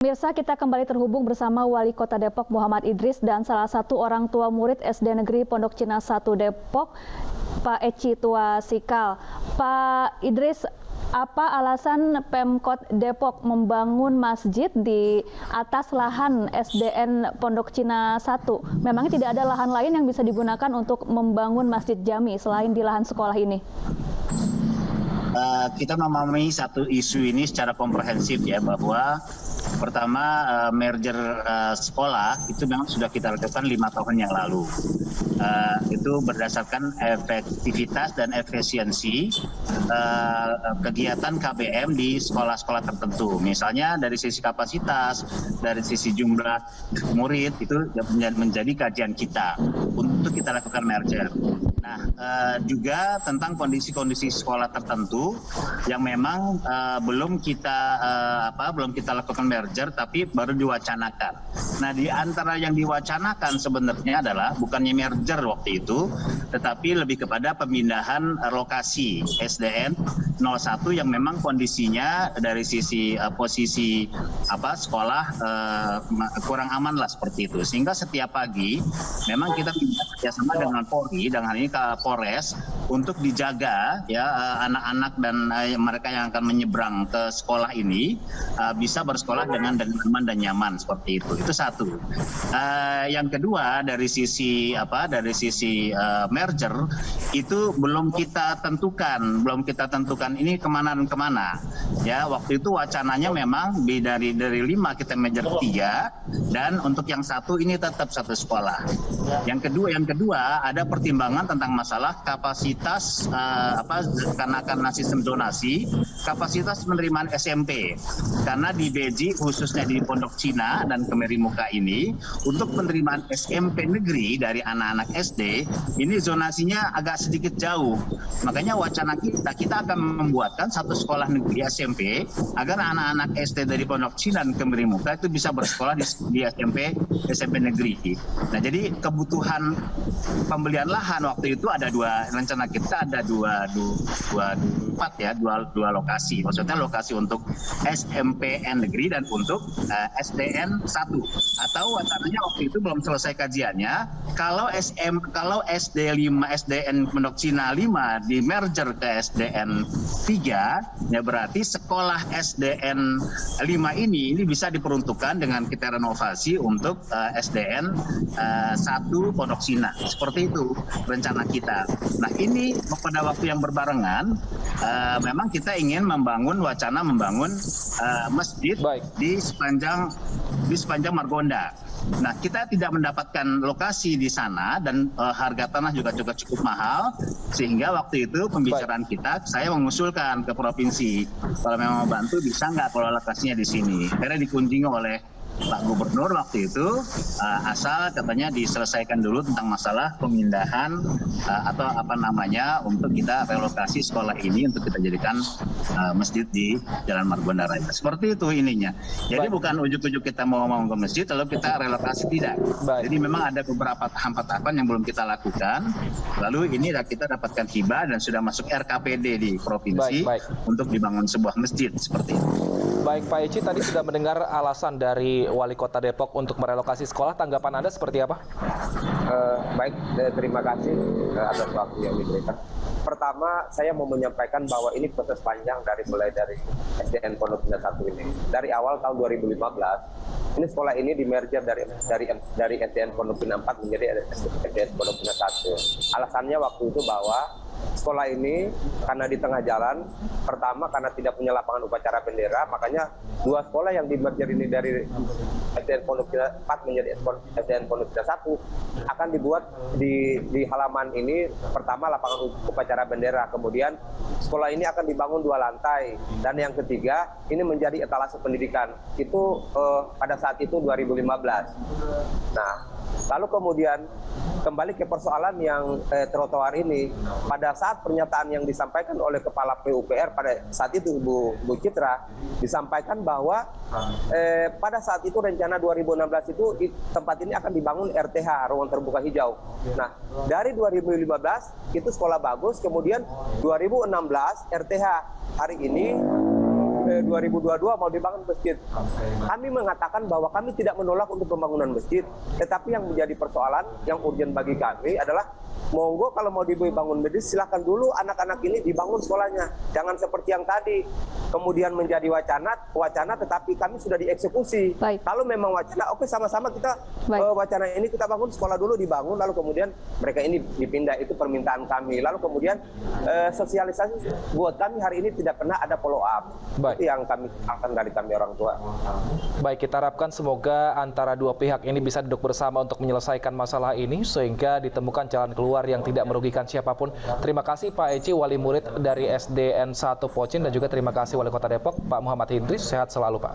Pemirsa, kita kembali terhubung bersama Wali Kota Depok Muhammad Idris dan salah satu orang tua murid SD Negeri Pondok Cina 1 Depok, Pak Eci Tua Sikal. Pak Idris, apa alasan Pemkot Depok membangun masjid di atas lahan SDN Pondok Cina 1? Memangnya tidak ada lahan lain yang bisa digunakan untuk membangun masjid jami selain di lahan sekolah ini? Kita memahami satu isu ini secara komprehensif ya, bahwa pertama merger sekolah itu memang sudah kita lakukan 5 tahun yang lalu. Itu berdasarkan efektivitas dan efisiensi kegiatan KBM di sekolah-sekolah tertentu. Misalnya dari sisi kapasitas, dari sisi jumlah murid, itu menjadi kajian kita untuk kita lakukan merger. Nah, juga tentang kondisi-kondisi sekolah tertentu yang memang belum kita lakukan merger, tapi baru diwacanakan. Nah, di antara yang diwacanakan sebenarnya adalah bukannya merger waktu itu, tetapi lebih kepada pemindahan lokasi SDN 01 yang memang kondisinya dari sisi posisi sekolah kurang aman lah seperti itu. Sehingga setiap pagi memang kita kerjasama dengan Polri, dengan ini Polres, untuk dijaga ya anak-anak dan mereka yang akan menyeberang ke sekolah ini bisa bersekolah dengan aman dan nyaman seperti itu. Itu satu. Yang kedua, dari sisi merger itu belum kita tentukan ini kemana dan kemana. Ya, waktu itu wacananya memang dari 5 kita merger 3, dan untuk yang satu ini tetap satu sekolah. Yang kedua ada pertimbangan tentang masalah kapasitas karena sistem zonasi, kapasitas penerimaan SMP. Karena di Beji khususnya di Pondok Cina dan Kemerimuka ini, untuk penerimaan SMP negeri dari anak-anak SD ini zonasinya agak sedikit jauh. Makanya wacana kita akan membuatkan satu sekolah negeri SMP agar anak-anak SD dari Pondok Cina dan Kemerimuka itu bisa bersekolah di SMP negeri. Nah, jadi kebutuhan pembelian lahan waktu itu ada rencana kita ada dua lokasi. Maksudnya lokasi untuk SMPN negeri dan untuk SDN 1. Atau wacananya waktu itu belum selesai kajiannya, kalau SDN Pondok Cina 5 di merger ke SDN 3, ya berarti sekolah SDN 5 ini bisa diperuntukkan dengan kita renovasi untuk SDN 1 Pondok Cina. Seperti itu rencana kita. Nah, ini pada waktu yang berbarengan memang kita ingin wacana membangun masjid di sepanjang Margonda. Nah, kita tidak mendapatkan lokasi di sana dan harga tanah juga cukup mahal, sehingga waktu itu pembicaraan saya mengusulkan ke provinsi, kalau memang membantu bisa nggak kalau lokasinya di sini. Akhirnya dikunjungi oleh Pak Gubernur waktu itu, asal katanya diselesaikan dulu tentang masalah pemindahan untuk kita relokasi sekolah ini untuk kita jadikan masjid di Jalan Margonda Raya. Seperti itu ininya. Jadi bukan ujuk-ujuk kita mau ke masjid lalu kita relokasi, tidak. Jadi memang ada beberapa tahapan yang belum kita lakukan. Lalu ini kita dapatkan hibah dan sudah masuk RKPD di provinsi untuk dibangun sebuah masjid seperti itu. Baik, Pak Eci, tadi sudah mendengar alasan dari Wali Kota Depok untuk merelokasi sekolah. Tanggapan Anda seperti apa? Baik, terima kasih atas waktu yang diberikan. Pertama, saya mau menyampaikan bahwa ini proses panjang mulai dari SDN Pondok Cina 1 ini. Dari awal tahun 2015, ini sekolah ini dimerger dari SDN Pondok Cina 4 menjadi SDN Pondok Cina 1. Alasannya waktu itu bahwa sekolah ini karena di tengah jalan, pertama karena tidak punya lapangan upacara bendera, makanya 2 sekolah yang dimerger ini dari SDN Pondok Cina 4 menjadi SDN Pondok Cina 1 akan dibuat di halaman ini. Pertama lapangan upacara bendera, kemudian sekolah ini akan dibangun 2 lantai, dan yang ketiga ini menjadi etalase pendidikan. Itu pada saat itu 2015. Nah, lalu kemudian kembali ke persoalan yang trotoar ini. Pada saat pernyataan yang disampaikan oleh Kepala PUPR pada saat itu Bu Citra, disampaikan bahwa pada saat itu rencana 2016 itu tempat ini akan dibangun RTH, ruang terbuka hijau. Nah, dari 2015 itu sekolah bagus, kemudian 2016 RTH. Hari ini 2022 mau dibangun masjid. Kami mengatakan bahwa kami tidak menolak untuk pembangunan masjid, tetapi yang menjadi persoalan yang urgent bagi kami adalah monggo kalau mau dibangun masjid silakan dulu anak-anak ini dibangun sekolahnya. Jangan seperti yang tadi kemudian menjadi wacana tetapi kami sudah dieksekusi. Baik. Kalau memang wacana, oke sama-sama kita wacana ini kita bangun sekolah dulu dibangun, lalu kemudian mereka ini dipindah, itu permintaan kami. Lalu kemudian sosialisasi buat kami hari ini tidak pernah ada follow up. Baik. Itu yang kami akan dari kami orang tua. Baik, kita harapkan semoga antara dua pihak ini bisa duduk bersama untuk menyelesaikan masalah ini sehingga ditemukan jalan keluar yang tidak merugikan siapapun. Terima kasih Pak Eci, wali murid dari SDN 1 Pocin, dan juga terima kasih Wali Kota Depok Pak Muhammad Idris. Sehat selalu Pak.